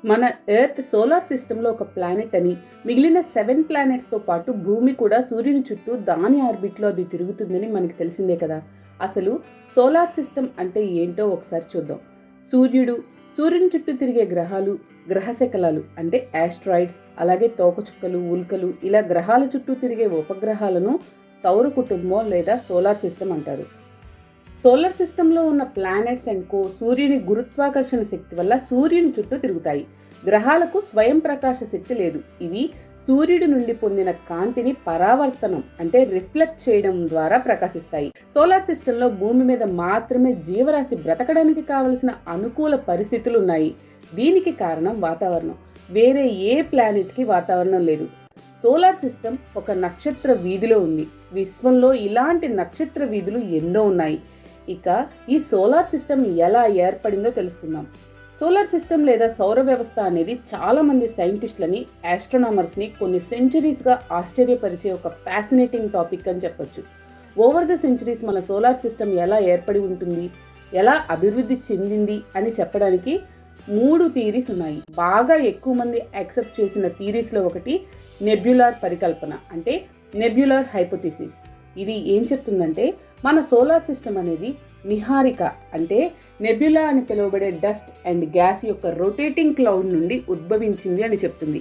మన earth solar సిస్టంలో ఒక ప్లానెట్ అని, మిగిలిన 7 ప్లానెట్స్తో పాటు భూమి కూడా సూర్యుని చుట్టూ దాని ఆర్బిట్లో అది తిరుగుతుందని మనకి తెలిసిందే కదా. అసలు సోలార్ సిస్టమ్ అంటే ఏంటో ఒకసారి చూద్దాం. సూర్యుని చుట్టూ తిరిగే గ్రహాలు, గ్రహశకలాలు అంటే ఆస్ట్రాయిడ్స్, అలాగే తోకచుక్కలు, ఉల్కలు, ఇలా గ్రహాల చుట్టూ తిరిగే ఉపగ్రహాలను సౌర కుటుంబం లేదా సోలార్ సిస్టమ్ అంటారు. సోలార్ సిస్టంలో ఉన్న ప్లానెట్స్ అండ్ కో సూర్యుని గురుత్వాకర్షణ శక్తి వల్ల సూర్యుని చుట్టూ తిరుగుతాయి. గ్రహాలకు స్వయం ప్రకాశ శక్తి లేదు. ఇవి సూర్యుడి నుండి పొందిన కాంతిని పరావర్తనం అంటే రిఫ్లెక్ట్ చేయడం ద్వారా ప్రకాశిస్తాయి. సోలార్ సిస్టంలో భూమి మీద మాత్రమే జీవరాశి బ్రతకడానికి కావలసిన అనుకూల పరిస్థితులు ఉన్నాయి. దీనికి కారణం వాతావరణం. వేరే ఏ ప్లానెట్కి వాతావరణం లేదు. సోలార్ సిస్టమ్ ఒక నక్షత్ర వీధిలో ఉంది. విశ్వంలో ఇలాంటి నక్షత్ర వీధులు ఎన్నో ఉన్నాయి. ఇక ఈ సోలార్ సిస్టమ్ ఎలా ఏర్పడిందో తెలుసుకుందాం. సోలార్ సిస్టమ్ లేదా సౌర వ్యవస్థ అనేది చాలా మంది సైంటిస్టులని, ఆస్ట్రోనామర్స్ని కొన్ని సెంచరీస్గా ఆశ్చర్యపరిచే ఒక ఫ్యాసినేటింగ్ టాపిక్ అని చెప్పొచ్చు. ఓవర్ ద సెంచరీస్ మన సోలార్ సిస్టమ్ ఎలా ఏర్పడి ఉంటుంది, ఎలా అభివృద్ధి చెందింది అని చెప్పడానికి 3 థియరీస్ ఉన్నాయి. బాగా ఎక్కువ మంది యాక్సెప్ట్ చేసిన థియరీస్లో ఒకటి నెబ్యులార్ పరికల్పన అంటే నెబ్యులార్ హైపోథిసిస్. ఇది ఏం చెప్తుందంటే మన సోలార్ సిస్టమ్ అనేది నిహారిక అంటే నెబ్యులా అని పిలువబడే డస్ట్ అండ్ గ్యాస్ యొక్క రొటేటింగ్ క్లౌడ్ నుండి ఉద్భవించింది అని చెప్తుంది.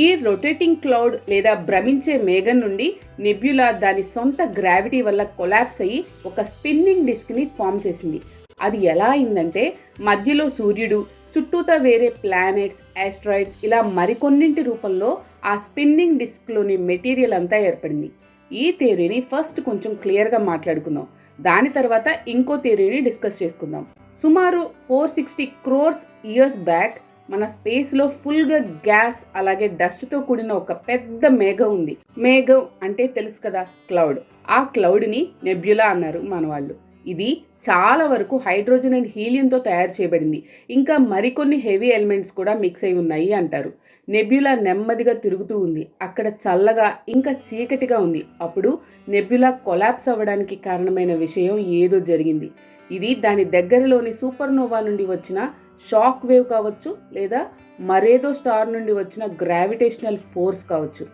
ఈ రొటేటింగ్ క్లౌడ్ లేదా భ్రమించే మేఘం నుండి నెబ్యులా దాని సొంత గ్రావిటీ వల్ల కొలాప్స్ అయ్యి ఒక స్పిన్నింగ్ డిస్క్ని ఫామ్ చేసింది. అది ఎలా అయిందంటే మధ్యలో సూర్యుడు, చుట్టూతా వేరే ప్లానెట్స్, ఆస్ట్రాయిడ్స్ ఇలా మరికొన్నింటి రూపంలో ఆ స్పిన్నింగ్ డిస్క్లోని మెటీరియల్ అంతా ఏర్పడింది. ఈ థియరీని ఫస్ట్ కొంచెం క్లియర్గా మాట్లాడుకుందాం. దాని తర్వాత ఇంకో థియరీని డిస్కస్ చేసుకుందాం. సుమారు 460 crores ఇయర్స్ బ్యాక్ మన స్పేస్లో ఫుల్గా గ్యాస్ అలాగే డస్ట్తో కూడిన ఒక పెద్ద మేఘం ఉంది. మేఘం అంటే తెలుసు కదా, క్లౌడ్. ఆ క్లౌడ్ని నెబ్యులా అన్నారు మన వాళ్ళు. ఇది చాలా వరకు హైడ్రోజన్ అండ్ హీలియంతో తయారు చేయబడింది. ఇంకా మరికొన్ని హెవీ ఎలిమెంట్స్ కూడా మిక్స్ అయి ఉన్నాయి అంటారు. నెబ్యులా నెమ్మదిగా తిరుగుతూ ఉంది. అక్కడ చల్లగా ఇంకా చీకటిగా ఉంది. అప్పుడు నెబ్యులా కొలాప్స్ అవ్వడానికి కారణమైన విషయం ఏదో జరిగింది. ఇది దాని దగ్గరలోని సూపర్నోవా నుండి వచ్చిన షాక్ వేవ్ కావచ్చు, లేదా మరేదో స్టార్ నుండి వచ్చిన గ్రావిటేషనల్ ఫోర్స్ కావచ్చు.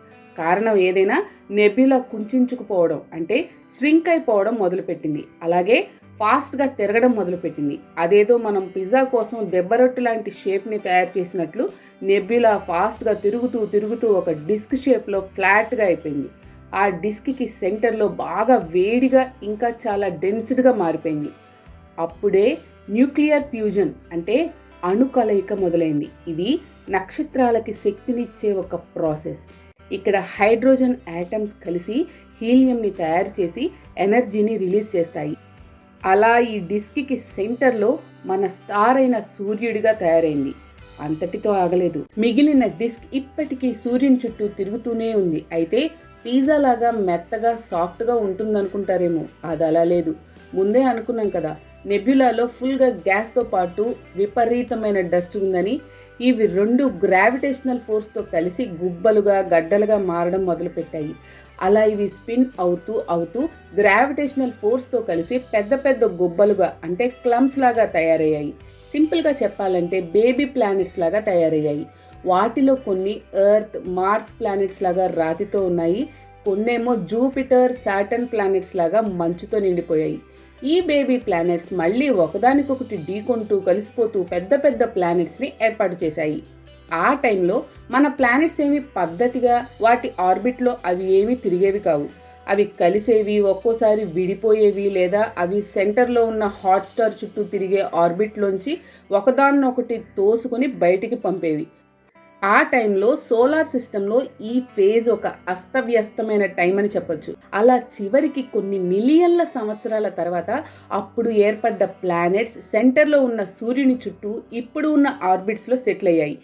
కారణం ఏదైనా నెబ్యులా కుంచుకుపోవడం అంటే ష్రింక్ అయిపోవడం మొదలుపెట్టింది. అలాగే ఫాస్ట్గా తిరగడం మొదలుపెట్టింది. అదేదో మనం పిజ్జా కోసం దెబ్బరొట్టు లాంటి షేప్ని తయారు చేసినట్లు నెబ్యులా ఫాస్ట్గా తిరుగుతూ ఒక డిస్క్ షేప్లో ఫ్లాట్గా అయిపోయింది. ఆ డిస్క్కి సెంటర్లో బాగా వేడిగా ఇంకా చాలా డెన్స్డ్గా మారిపోయింది. అప్పుడే న్యూక్లియర్ ఫ్యూజన్ అంటే అణు కలయిక మొదలైంది. ఇది నక్షత్రాలకి శక్తినిచ్చే ఒక ప్రాసెస్. ఇక్కడ హైడ్రోజన్ యాటమ్స్ కలిసి హీలియంని తయారు చేసి ఎనర్జీని రిలీజ్ చేస్తాయి. అలా ఈ డిస్క్కి సెంటర్లో మన స్టార్ అయిన సూర్యుడిగా తయారైంది. అంతటితో ఆగలేదు. మిగిలిన డిస్క్ ఇప్పటికీ సూర్యుని చుట్టూ తిరుగుతూనే ఉంది. అయితే పిజ్జా లాగా మెత్తగా సాఫ్ట్గా ఉంటుందనుకుంటారేమో, అది అలా లేదు. ముందే అనుకున్నాం కదా, నెబ్యులాలో ఫుల్గా గ్యాస్తో పాటు విపరీతమైన డస్ట్ ఉందని. ఇవి 2 గ్రావిటేషనల్ ఫోర్స్తో కలిసి గుబ్బలుగా గడ్డలుగా మారడం మొదలుపెట్టాయి. అలా ఇవి స్పిన్ అవుతూ గ్రావిటేషనల్ ఫోర్స్తో కలిసి పెద్ద గుబ్బలుగా అంటే క్లమ్స్ లాగా తయారయ్యాయి. సింపుల్గా చెప్పాలంటే బేబీ ప్లానెట్స్ లాగా తయారయ్యాయి. వాటిలో కొన్ని ఎర్త్, మార్స్ ప్లానెట్స్ లాగా రాతితో ఉన్నాయి. కొన్నేమో జూపిటర్, సాటర్న్ ప్లానెట్స్ లాగా మంచుతో నిండిపోయాయి. ఈ బేబీ ప్లానెట్స్ మళ్ళీ ఒకదానికొకటి ఢీకొంటూ కలిసిపోతూ పెద్ద ప్లానెట్స్ని ఏర్పాటు చేశాయి. ఆ టైంలో మన ప్లానెట్స్ ఏమి పద్ధతిగా వాటి ఆర్బిట్లో అవి ఏమీ తిరిగేవి కావు. అవి కలిసేవి, ఒక్కోసారి విడిపోయేవి, లేదా అవి సెంటర్లో ఉన్న హాట్ స్టార్ చుట్టూ తిరిగే ఆర్బిట్లోంచి ఒకదాన్నొకటి తోసుకొని బయటికి పంపేవి. ఆ టైంలో సోలార్ సిస్టంలో ఈ ఫేజ్ ఒక అస్తవ్యస్తమైన టైం అని చెప్పొచ్చు. అలా చివరికి కొన్ని మిలియన్ల సంవత్సరాల తర్వాత అప్పుడు ఏర్పడ్డ ప్లానెట్స్ సెంటర్లో ఉన్న సూర్యుని చుట్టూ ఇప్పుడు ఉన్న ఆర్బిట్స్లో సెటిల్ అయ్యాయి.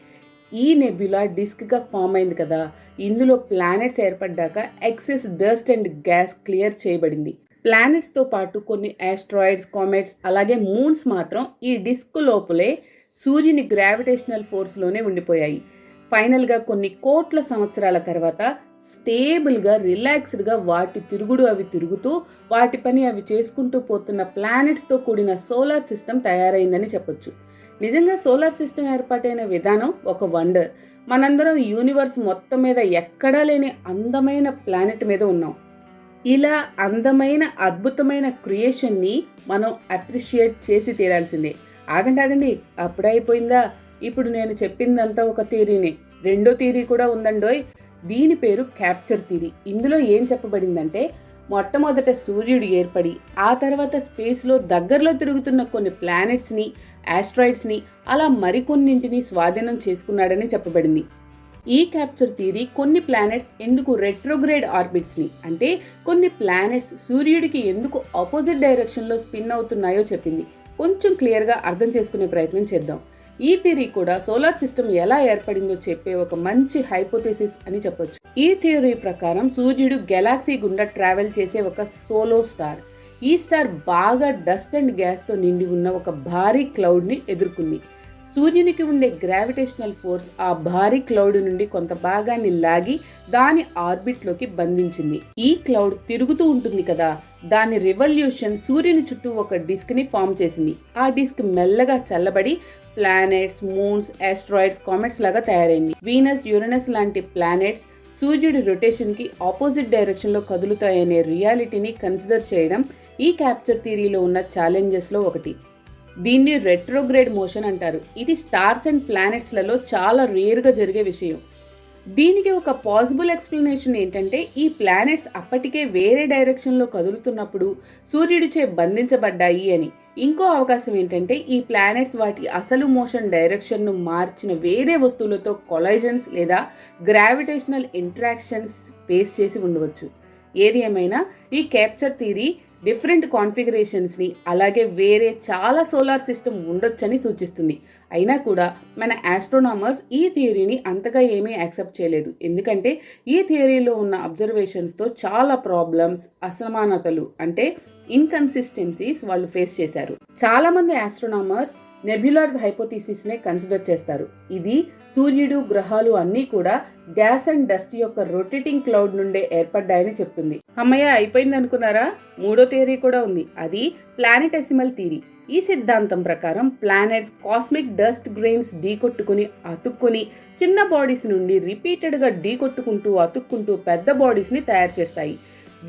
ఈ నెబ్యులా డిస్క్గా ఫామ్ అయింది కదా. ఇందులో ప్లానెట్స్ ఏర్పడ్డాక excess dust and gas clear చేయబడింది. ప్లానెట్స్తో పాటు కొన్ని ఆస్ట్రాయిడ్స్, కామెట్స్ అలాగే మూన్స్ మాత్రం ఈ డిస్క్ లోపలే సూర్యుని గ్రావిటేషనల్ ఫోర్స్లోనే ఉండిపోయాయి. ఫైనల్గా కొన్ని కోట్ల సంవత్సరాల తర్వాత స్టేబుల్గా, రిలాక్స్డ్గా వాటి తిరుగుడు అవి తిరుగుతూ వాటి పని అవి చేసుకుంటూ పోతున్న ప్లానెట్స్తో కూడిన సోలార్ సిస్టమ్ తయారైందని చెప్పొచ్చు. నిజంగా సోలార్ సిస్టమ్ ఏర్పాటైన విధానం ఒక వండర్. మనందరం యూనివర్స్ మొత్తం మీద ఎక్కడా లేని అందమైన ప్లానెట్ మీద ఉన్నాం. ఇలా అందమైన అద్భుతమైన క్రియేషన్ని మనం అప్రిషియేట్ చేసి తీరాల్సిందే. ఆగండి, అప్పుడే అయిపోయిందా? ఇప్పుడు నేను చెప్పిందంతా ఒక థియరీనే. రెండో థియరీ కూడా ఉందండోయ్. దీని పేరు క్యాప్చర్ థియరీ. ఇందులో ఏం చెప్పబడిందంటే, మొట్టమొదట సూర్యుడు ఏర్పడి ఆ తర్వాత స్పేస్లో దగ్గరలో తిరుగుతున్న కొన్ని ప్లానెట్స్ని, ఆస్ట్రాయిడ్స్ని, అలా మరికొన్నింటిని స్వాధీనం చేసుకున్నాడని చెప్పబడింది. ఈ క్యాప్చర్ థియరీ కొన్ని ప్లానెట్స్ ఎందుకు రెట్రోగ్రేడ్ ఆర్బిట్స్ని, అంటే కొన్ని ప్లానెట్స్ సూర్యుడికి ఎందుకు ఆపోజిట్ డైరెక్షన్లో స్పిన్ అవుతున్నాయో చెప్పింది. కొంచెం క్లియర్గా అర్థం చేసుకునే ప్రయత్నం చేద్దాం. ఈ థియరీ కూడా సోలార్ సిస్టమ్ ఎలా ఏర్పడిందో చెప్పే ఒక మంచి హైపోథెసిస్ అని చెప్పొచ్చు. ఈ థియరీ ప్రకారం సూర్యుడు గెలాక్సీ గుండా ట్రావెల్ చేసే ఒక సోలో స్టార్. ఈ స్టార్ బాగా డస్ట్ అండ్ గ్యాస్తో నిండి ఉన్న ఒక భారీ క్లౌడ్ని ఎదుర్కొంది. సూర్యునికి ఉండే గ్రావిటేషనల్ ఫోర్స్ ఆ భారీ క్లౌడ్ నుండి కొంత భాగాన్ని లాగి దాని ఆర్బిట్లోకి బంధించింది. ఈ క్లౌడ్ తిరుగుతూ ఉంటుంది కదా, దాని రివల్యూషన్ సూర్యుని చుట్టూ ఒక డిస్క్ని ఫామ్ చేసింది. ఆ డిస్క్ మెల్లగా చల్లబడి ప్లానెట్స్, మూన్స్, ఆస్ట్రాయిడ్స్, కామెట్స్ లాగా తయారైంది. వీనస్, యురేనస్ లాంటి ప్లానెట్స్ సూర్యుడి రొటేషన్కి ఆపోజిట్ డైరెక్షన్లో కదులుతాయనే రియాలిటీని కన్సిడర్ చేయడం ఈ క్యాప్చర్ థియరీలో ఉన్న ఛాలెంజెస్లో ఒకటి. దీన్ని రెట్రోగ్రేడ్ మోషన్ అంటారు. ఇది స్టార్స్ అండ్ ప్లానెట్స్లలో చాలా రేర్గా జరిగే విషయం. దీనికి ఒక పాసిబుల్ ఎక్స్ప్లెనేషన్ ఏంటంటే, ఈ ప్లానెట్స్ అప్పటికే వేరే డైరెక్షన్లో కదులుతున్నప్పుడు సూర్యుడిచే బంధించబడ్డాయి అని. ఇంకో అవకాశం ఏంటంటే, ఈ ప్లానెట్స్ వాటి అసలు మోషన్ డైరెక్షన్ను మార్చిన వేరే వస్తువులతో కొలైజన్స్ లేదా గ్రావిటేషనల్ ఇంట్రాక్షన్స్ ఫేస్ చేసి ఉండవచ్చు. ఏది ఏమైనా ఈ క్యాప్చర్ థియరీ డిఫరెంట్ కాన్ఫిగరేషన్స్ని, అలాగే వేరే చాలా సోలార్ సిస్టమ్ ఉండొచ్చని సూచిస్తుంది. అయినా కూడా మన ఆస్ట్రోనామర్స్ ఈ థియరీని అంతగా ఏమీ యాక్సెప్ట్ చేయలేదు. ఎందుకంటే ఈ థియరీలో ఉన్న అబ్జర్వేషన్స్తో చాలా ప్రాబ్లమ్స్, అసమానతలు అంటే ఇన్కన్సిస్టెన్సీస్ వాళ్ళు ఫేస్ చేశారు. చాలామంది ఆస్ట్రోనామర్స్ నెబ్యులర్ హైపోథీసిస్నే కన్సిడర్ చేస్తారు. ఇది సూర్యుడు, గ్రహాలు అన్నీ కూడా గ్యాస్ అండ్ డస్ట్ యొక్క రొటేటింగ్ క్లౌడ్ నుండే ఏర్పడ్డాయని చెప్తుంది. అమ్మయ్య, అయిపోయింది అనుకున్నారా? మూడో థియరీ కూడా ఉంది. అది ప్లానెటెసిమల్ థియరీ. ఈ సిద్ధాంతం ప్రకారం ప్లానెట్స్ కాస్మిక్ డస్ట్ గ్రెయిన్స్ ఢీకొట్టుకుని అతుక్కుని చిన్న బాడీస్ నుండి రిపీటెడ్గా ఢీకొట్టుకుంటూ అతుక్కుంటూ పెద్ద బాడీస్ని తయారు చేస్తాయి.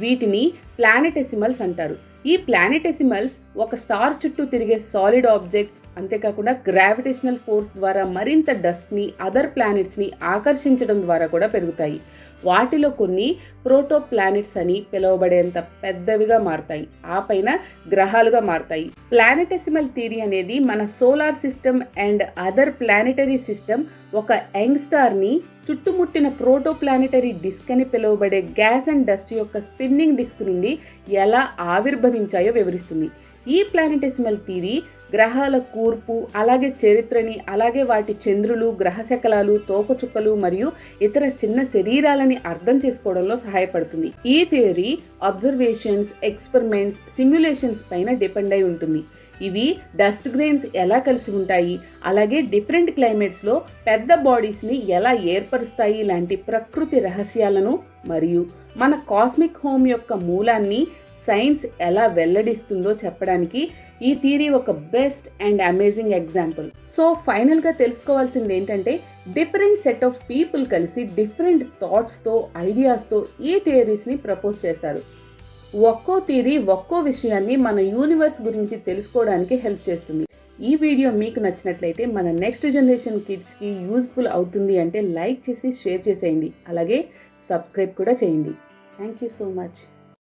వీటిని ప్లానెటెసిమల్స్ అంటారు. ఈ ప్లానెటెసిమల్స్ ఒక స్టార్ చుట్టూ తిరిగే సాలిడ్ ఆబ్జెక్ట్స్, అంతేకాకుండా గ్రావిటేషనల్ ఫోర్స్ ద్వారా మరింత డస్ట్ని, అదర్ ప్లానెట్స్ని ఆకర్షించడం ద్వారా కూడా పెరుగుతాయి. వాటిలో కొన్ని ప్రోటో ప్లానెట్స్ అని పిలువబడేంత పెద్దవిగా మారతాయి. ఆ పైన గ్రహాలుగా మారతాయి. ప్లానెటెసిమల్ థియరీ అనేది మన solar system and other planetary system ఒక యంగ్ స్టార్ని చుట్టుముట్టిన ప్రోటో ప్లానెటరీ డిస్క్ అని పిలువబడే గ్యాస్ అండ్ డస్ట్ యొక్క స్పిన్నింగ్ డిస్క్ నుండి ఎలా ఆవిర్భవించాయో వివరిస్తుంది. ఈ ప్లానెటెసిమల్ థియరీ గ్రహాల కూర్పు, అలాగే చరిత్రని, అలాగే వాటి చంద్రులు, గ్రహశకలాలు, తోకచుక్కలు మరియు ఇతర చిన్న శరీరాలని అర్థం చేసుకోవడంలో సహాయపడుతుంది. ఈ థియరీ అబ్జర్వేషన్స్, ఎక్స్పెరిమెంట్స్, సిమ్యులేషన్స్ పైన డిపెండ్ అయి ఉంటుంది. ఇవి డస్ట్ గ్రెయిన్స్ ఎలా కలిసి ఉంటాయి, అలాగే డిఫరెంట్ క్లైమేట్స్లో పెద్ద బాడీస్ని ఎలా ఏర్పరుస్తాయి లాంటి ప్రకృతి రహస్యాలను మరియు మన కాస్మిక్ హోమ్ యొక్క మూలాన్ని సైన్స్ ఎలా వెల్లడిస్తుందో చెప్పడానికి ఈ థియరీ ఒక best and amazing example. So ఫైనల్గా తెలుసుకోవాల్సింది ఏంటంటే, డిఫరెంట్ సెట్ ఆఫ్ పీపుల్ కలిసి డిఫరెంట్ థాట్స్తో, ఐడియాస్తో ఈ థియరీస్ని ప్రపోజ్ చేస్తారు. ఒక్కో థియరీ ఒక్కో విషయాన్ని మన యూనివర్స్ గురించి తెలుసుకోవడానికి హెల్ప్ చేస్తుంది. ఈ వీడియో మీకు నచ్చినట్లయితే మన నెక్స్ట్ జనరేషన్ కిడ్స్కి యూజ్ఫుల్ అవుతుంది అంటే లైక్ చేసి షేర్ చేసేయండి. అలాగే సబ్స్క్రైబ్ కూడా చేయండి. Thank you so much.